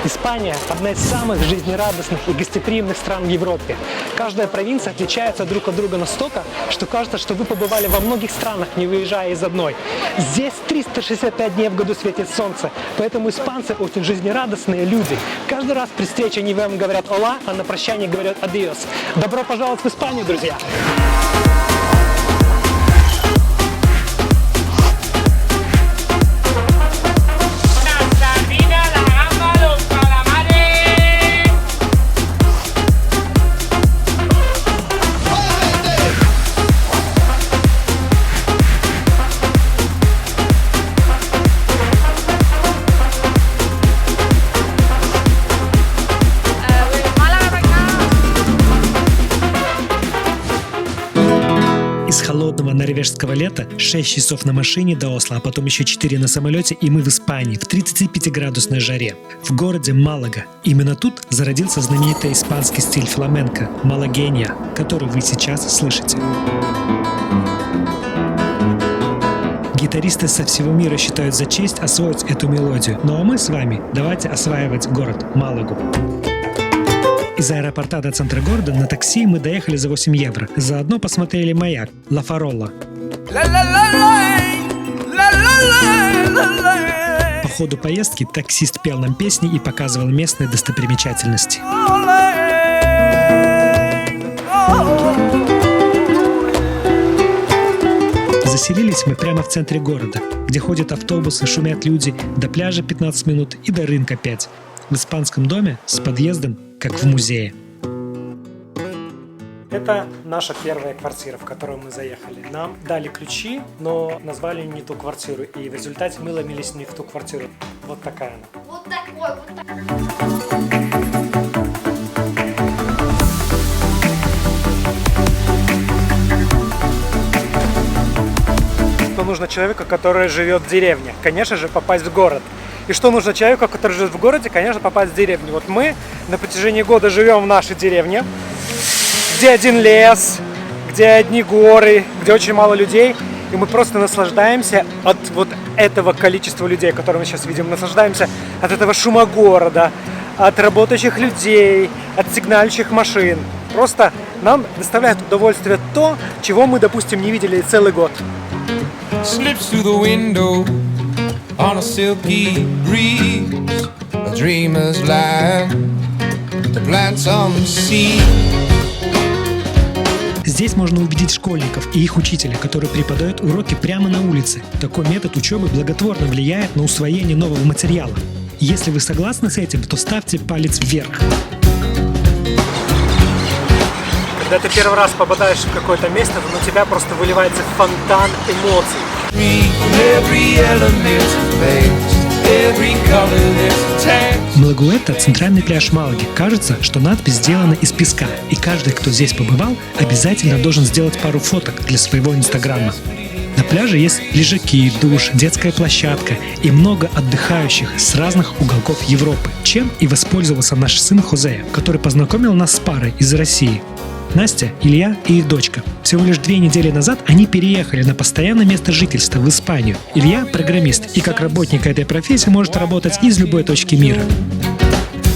Испания – одна из самых жизнерадостных и гостеприимных стран в Европе. Каждая провинция отличается друг от друга настолько, что кажется, что вы побывали во многих странах, не выезжая из одной. Здесь 365 дней в году светит солнце, поэтому испанцы очень жизнерадостные люди. Каждый раз при встрече они вам говорят «Ола», а на прощание говорят «Адиос». Добро пожаловать в Испанию, друзья! Из холодного норвежского лета 6 часов на машине до Осло, а потом еще 4 на самолете, и мы в Испании в 35-градусной жаре. В городе Малага. Именно тут зародился знаменитый испанский стиль фламенко – малагенья, который вы сейчас слышите. Гитаристы со всего мира считают за честь освоить эту мелодию. Ну а мы с вами давайте осваивать город Малагу. Из аэропорта до центра города на такси мы доехали за 8 евро. Заодно посмотрели маяк Ла Фаролла. По ходу поездки таксист пел нам песни и показывал местные достопримечательности. Заселились мы прямо в центре города, где ходят автобусы, шумят люди, до пляжа 15 минут и до рынка 5. В испанском доме с подъездом, как в музее. Это наша первая квартира, в которую мы заехали. Нам дали ключи, но назвали не ту квартиру. И в результате мы ломились не в ту квартиру. Вот такая она. Вот такой, вот такой. Что нужно человеку, который живет в деревне? Конечно же, попасть в город. И что нужно человеку, который живет в городе? Конечно, попасть в деревню. Вот мы на протяжении года живем в нашей деревне, где один лес, где одни горы, где очень мало людей. И мы просто наслаждаемся от вот этого количества людей, которые мы сейчас видим. Наслаждаемся от этого шума города, от работающих людей, от сигнальщих машин. Просто нам доставляет удовольствие то, чего мы, допустим, не видели целый год. On a silky breeze, a dreamer's land to plant some seeds. Здесь можно увидеть школьников и их учителя, которые преподают уроки прямо на улице. Такой метод учебы благотворно влияет на усвоение нового материала. Если вы согласны с этим, то ставьте палец вверх. Когда ты первый раз попадаешь в какое-то место, то на тебя просто выливается фонтан эмоций. Малагуэта – центральный пляж Малаги. Кажется, что надпись сделана из песка, и каждый, кто здесь побывал, обязательно должен сделать пару фоток для своего инстаграма. На пляже есть лежаки, душ, детская площадка и много отдыхающих с разных уголков Европы, чем и воспользовался наш сын Хозе, который познакомил нас с парой из России. Настя, Илья и их дочка. Всего лишь 2 недели назад они переехали на постоянное место жительства в Испанию. Илья – программист и как работник этой профессии может работать из любой точки мира.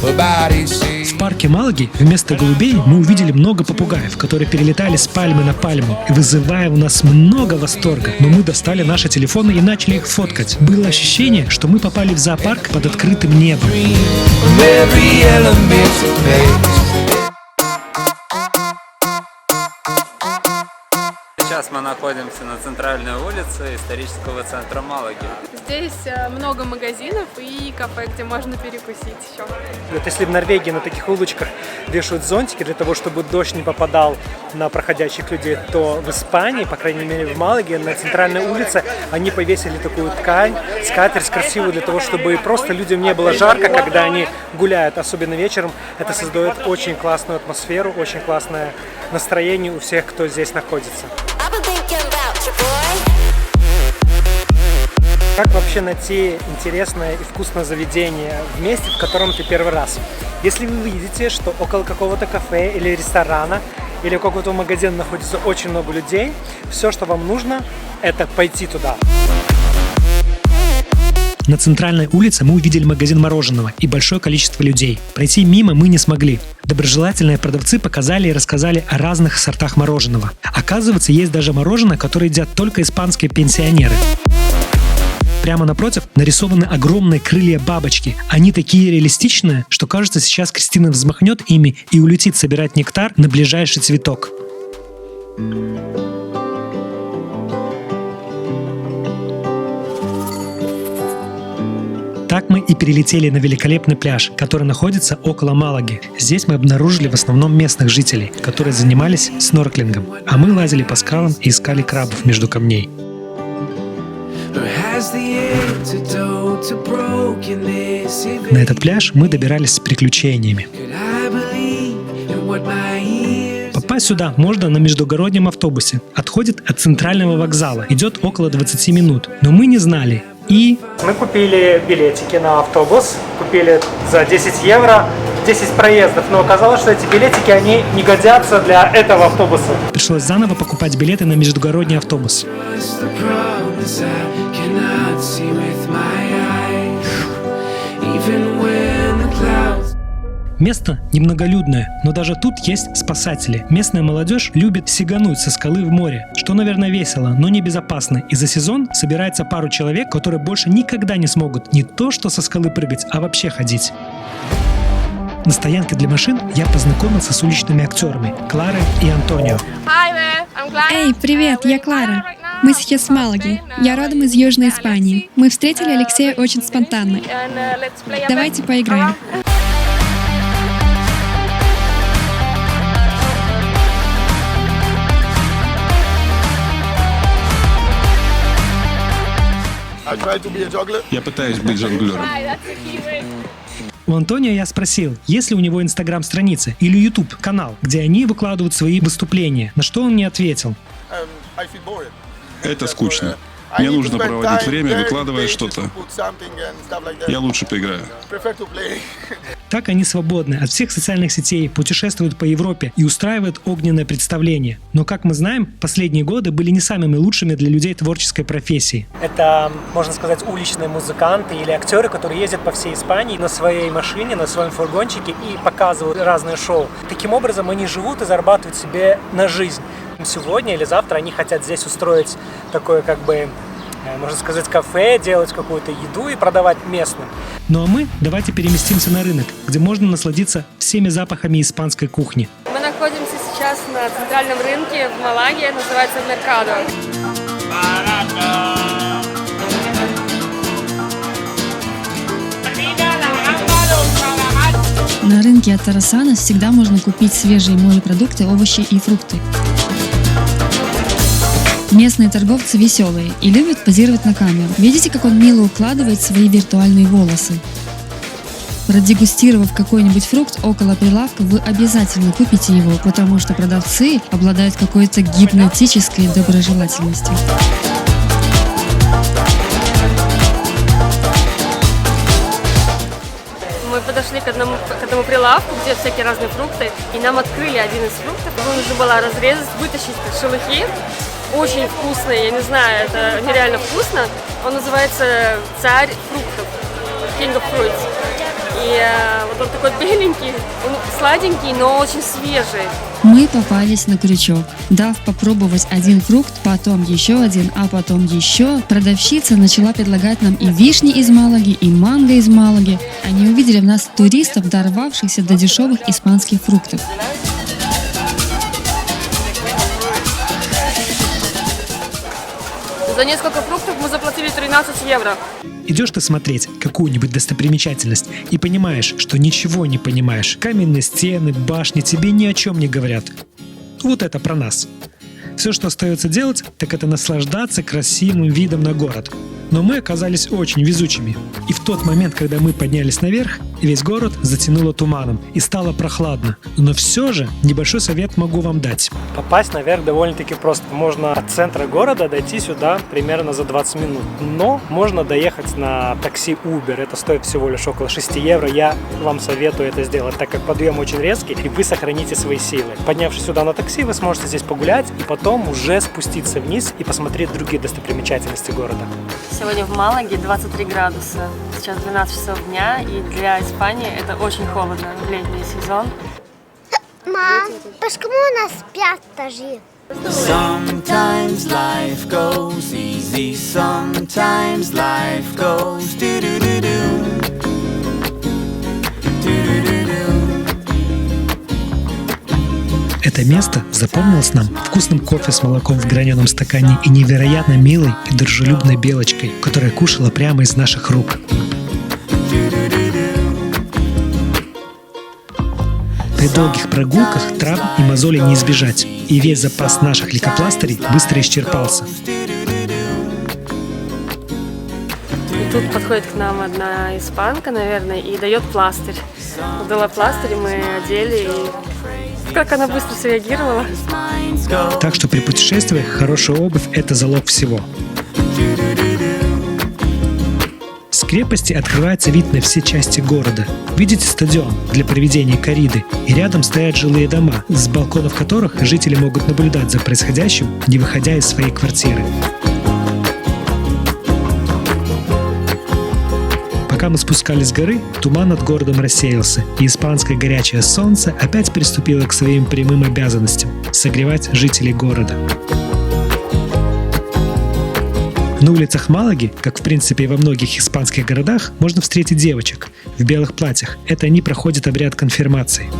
В парке Малаги вместо голубей мы увидели много попугаев, которые перелетали с пальмы на пальму, вызывая у нас много восторга. Но мы достали наши телефоны и начали их фоткать. Было ощущение, что мы попали в зоопарк под открытым небом. Сейчас мы находимся на центральной улице исторического центра Малаги. Здесь много магазинов и кафе, где можно перекусить еще. Вот если в Норвегии на таких улочках вешают зонтики для того, чтобы дождь не попадал на проходящих людей, то в Испании, по крайней мере в Малаге, на центральной улице они повесили такую ткань, скатерть красивую для того, чтобы просто людям не было жарко, когда они гуляют, особенно вечером. Это создает очень классную атмосферу, очень классное настроение у всех, кто здесь находится. Как вообще найти интересное и вкусное заведение в месте, в котором ты первый раз? Если вы видите, что около какого-то кафе или ресторана или какого-то магазина находится очень много людей, все, что вам нужно, это пойти туда. На центральной улице мы увидели магазин мороженого и большое количество людей. Пройти мимо мы не смогли. Доброжелательные продавцы показали и рассказали о разных сортах мороженого. Оказывается, есть даже мороженое, которое едят только испанские пенсионеры. Прямо напротив нарисованы огромные крылья бабочки. Они такие реалистичные, что кажется, сейчас Кристина взмахнет ими и улетит собирать нектар на ближайший цветок. Так мы и перелетели на великолепный пляж, который находится около Малаги. Здесь мы обнаружили в основном местных жителей, которые занимались снорклингом, а мы лазили по скалам и искали крабов между камней. На этот пляж мы добирались с приключениями. Попасть сюда можно на междугороднем автобусе. Отходит от центрального вокзала, идет около 20 минут. Но мы не знали. И мы купили билетики на автобус, купили за 10 евро 10 проездов, но оказалось, что эти билетики, они не годятся для этого автобуса. Пришлось заново покупать билеты на междугородний автобус. Место немноголюдное, но даже тут есть спасатели. Местная молодежь любит сигануть со скалы в море, что, наверное, весело, но небезопасно. И за сезон собирается пару человек, которые больше никогда не смогут не то что со скалы прыгать, а вообще ходить. На стоянке для машин я познакомился с уличными актерами Кларой и Антонио. Эй, привет, я Клара. Мы сейчас в Малаге. Я родом из Южной Испании. Мы встретили Алексея очень спонтанно. Давайте поиграем. Я пытаюсь быть жонглером. У Антонио я спросил, есть ли у него инстаграм-страница или ютуб-канал, где они выкладывают свои выступления, на что он мне ответил. Это скучно. Мне нужно проводить время, выкладывая что-то. Я лучше поиграю. Так они свободны от всех социальных сетей, путешествуют по Европе и устраивают огненное представление. Но, как мы знаем, последние годы были не самыми лучшими для людей творческой профессии. Это, можно сказать, уличные музыканты или актеры, которые ездят по всей Испании на своей машине, на своем фургончике и показывают разные шоу. Таким образом, они живут и зарабатывают себе на жизнь. Сегодня или завтра они хотят здесь устроить такое, как бы, можно сказать, кафе, делать какую-то еду и продавать местным. Ну а мы давайте переместимся на рынок, где можно насладиться всеми запахами испанской кухни. Мы находимся сейчас на центральном рынке в Малаге, называется Меркадо. На рынке Атарасана всегда можно купить свежие морепродукты, овощи и фрукты. Местные торговцы веселые и любят позировать на камеру. Видите, как он мило укладывает свои виртуальные волосы? Продегустировав какой-нибудь фрукт около прилавка, вы обязательно купите его, потому что продавцы обладают какой-то гипнотической доброжелательностью. Мы подошли к одному прилавку, где всякие разные фрукты, и нам открыли один из фруктов. Его нужно было разрезать, вытащить шелухи. Очень вкусный, я не знаю, это нереально вкусно. Он называется «Царь фруктов», King of Fruits. И вот он такой беленький, он сладенький, но очень свежий. Мы попались на крючок. Дав попробовать один фрукт, потом еще один, а потом еще, продавщица начала предлагать нам и вишни из Малаги, и манго из Малаги. Они увидели в нас туристов, дорвавшихся до дешевых испанских фруктов. За несколько фруктов мы заплатили 13 евро. Идешь ты смотреть какую-нибудь достопримечательность и понимаешь, что ничего не понимаешь. Каменные стены, башни тебе ни о чем не говорят. Вот это про нас. Все, что остается делать, так это наслаждаться красивым видом на город. Но мы оказались очень везучими. И в тот момент, когда мы поднялись наверх, весь город затянуло туманом и стало прохладно. Но все же небольшой совет могу вам дать. Попасть наверх довольно-таки просто. Можно от центра города дойти сюда примерно за 20 минут. Но можно доехать на такси Uber. Это стоит всего лишь около 6 евро. Я вам советую это сделать, так как подъем очень резкий, и вы сохраните свои силы. Поднявшись сюда на такси, вы сможете здесь погулять и потом уже спуститься вниз и посмотреть другие достопримечательности города. Сегодня в Малаге 23 градуса. Сейчас 12 часов дня, и для Испании это очень холодно в летний сезон. Мам, почему у нас 5 этажей? Sometimes life goes easy, sometimes life goes do-do-do-do. Это место запомнилось нам вкусным кофе с молоком в граненом стакане и невероятно милой и дружелюбной белочкой, которая кушала прямо из наших рук. При долгих прогулках травм и мозолей не избежать, и весь запас наших лейкопластырей быстро исчерпался. И тут подходит к нам одна испанка, наверное, и дает пластырь. Дала пластырь, мы одели, и как она быстро среагировала. Так что при путешествиях хорошая обувь – это залог всего. С крепости открывается вид на все части города. Видите стадион для проведения корриды, и рядом стоят жилые дома, с балконов которых жители могут наблюдать за происходящим, не выходя из своей квартиры. Пока мы спускались с горы, туман над городом рассеялся, и испанское горячее солнце опять приступило к своим прямым обязанностям – согревать жителей города. На улицах Малаги, как в принципе и во многих испанских городах, можно встретить девочек в белых платьях. Это они проходят обряд конфирмации.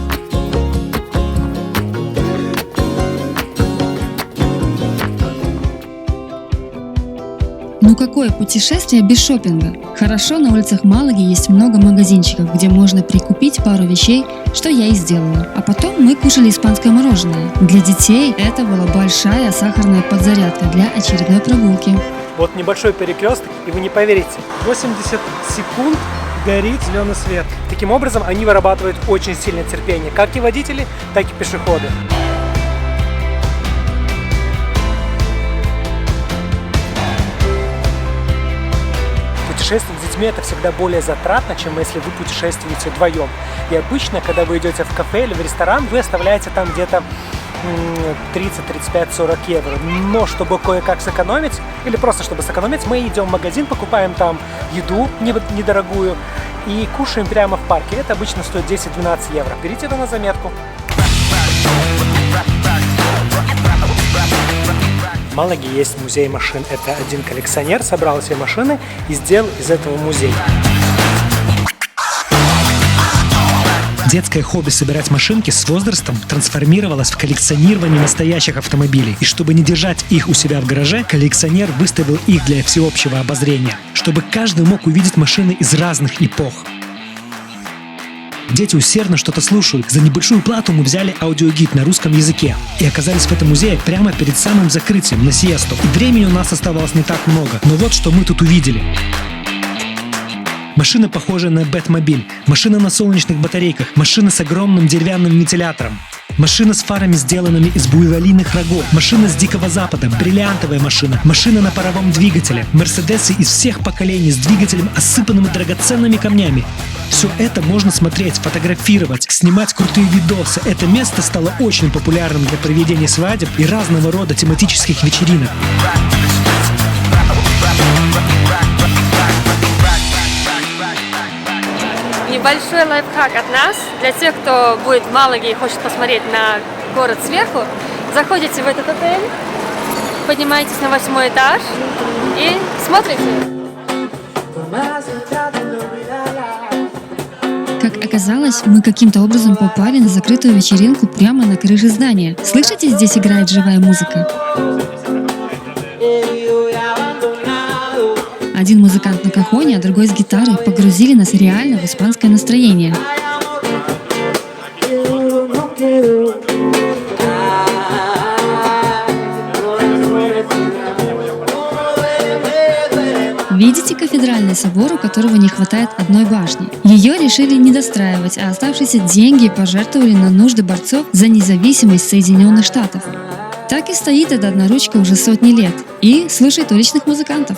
Ну какое путешествие без шопинга? Хорошо, на улицах Малаги есть много магазинчиков, где можно прикупить пару вещей, что я и сделала. А потом мы кушали испанское мороженое. Для детей это была большая сахарная подзарядка для очередной прогулки. Вот небольшой перекресток, и вы не поверите, 80 секунд горит зеленый свет. Таким образом, они вырабатывают очень сильное терпение, как и водители, так и пешеходы. Путешествовать с детьми это всегда более затратно, чем если вы путешествуете вдвоем. И обычно, когда вы идете в кафе или в ресторан, вы оставляете там где-то 30, 35, 40 евро. Но чтобы кое-как сэкономить, или просто чтобы сэкономить, мы идем в магазин, покупаем там еду недорогую и кушаем прямо в парке. Это обычно стоит 10-12 евро. Берите это на заметку. В Малаге есть музей машин. Это один коллекционер собрал все машины и сделал из этого музей. Детское хобби собирать машинки с возрастом трансформировалось в коллекционирование настоящих автомобилей. И чтобы не держать их у себя в гараже, коллекционер выставил их для всеобщего обозрения, чтобы каждый мог увидеть машины из разных эпох. Дети усердно что-то слушают. За небольшую плату мы взяли аудиогид на русском языке и оказались в этом музее прямо перед самым закрытием на сиесту. И времени у нас оставалось не так много, но вот что мы тут увидели. Машина, похожая на Бэтмобиль, машина на солнечных батарейках, машина с огромным деревянным вентилятором, машина с фарами, сделанными из буйволиных рогов, машина с Дикого Запада, бриллиантовая машина, машина на паровом двигателе, мерседесы из всех поколений с двигателем, осыпанным драгоценными камнями. Все это можно смотреть, фотографировать, снимать крутые видосы. Это место стало очень популярным для проведения свадеб и разного рода тематических вечеринок. Небольшой лайфхак от нас. Для тех, кто будет в Малаге и хочет посмотреть на город сверху, заходите в этот отель, поднимаетесь на 8-й этаж и смотрите. Как оказалось, мы каким-то образом попали на закрытую вечеринку прямо на крыше здания. Слышите, здесь играет живая музыка? Один музыкант на кахоне, а другой с гитарой погрузили нас реально в испанское настроение. Видите кафедральный собор, у которого не хватает одной башни? Ее решили не достраивать, а оставшиеся деньги пожертвовали на нужды борцов за независимость Соединенных Штатов. Так и стоит эта одноручка уже сотни лет и слушает уличных музыкантов.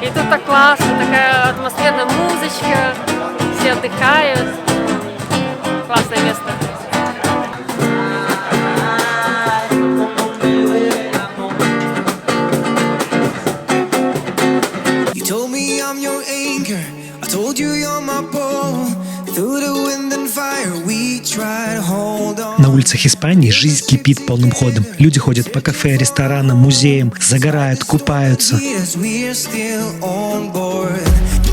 И тут так классно, такая атмосферная музычка, все отдыхают. Классное место. wind and fire, we try to hold on. На улицах Испании жизнь кипит полным ходом. Люди ходят по кафе, ресторанам, музеям, загорают, купаются. We're still on board,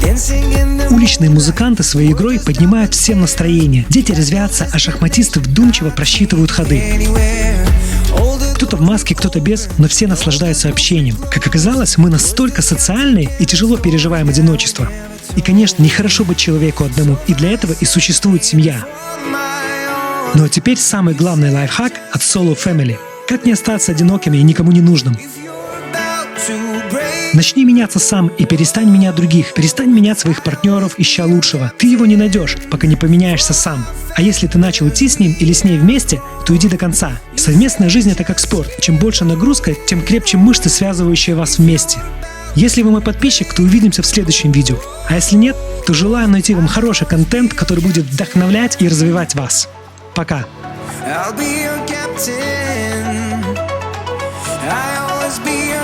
dancing in the Уличные музыканты своей игрой поднимают всем настроение. Дети резвятся, а шахматисты вдумчиво просчитывают ходы. anywhere. Older Кто-то в маске, кто-то без, но все наслаждаются общением. Как оказалось, мы настолько социальные и тяжело переживаем одиночество. И, конечно, нехорошо быть человеку одному, и для этого и существует семья. on my own. Ну а теперь самый главный лайфхак от Solo Family. Как не остаться одиноким и никому не нужным? About to break. Начни меняться сам и перестань менять других. Перестань менять своих партнеров, ища лучшего. Ты его не найдешь, пока не поменяешься сам. А если ты начал идти с ним или с ней вместе, то иди до конца. Совместная жизнь — это как спорт. Чем больше нагрузка, тем крепче мышцы, связывающие вас вместе. Если вы мой подписчик, то увидимся в следующем видео. А если нет, то желаю найти вам хороший контент, который будет вдохновлять и развивать вас. Пока! I'll be your captain. I'll always be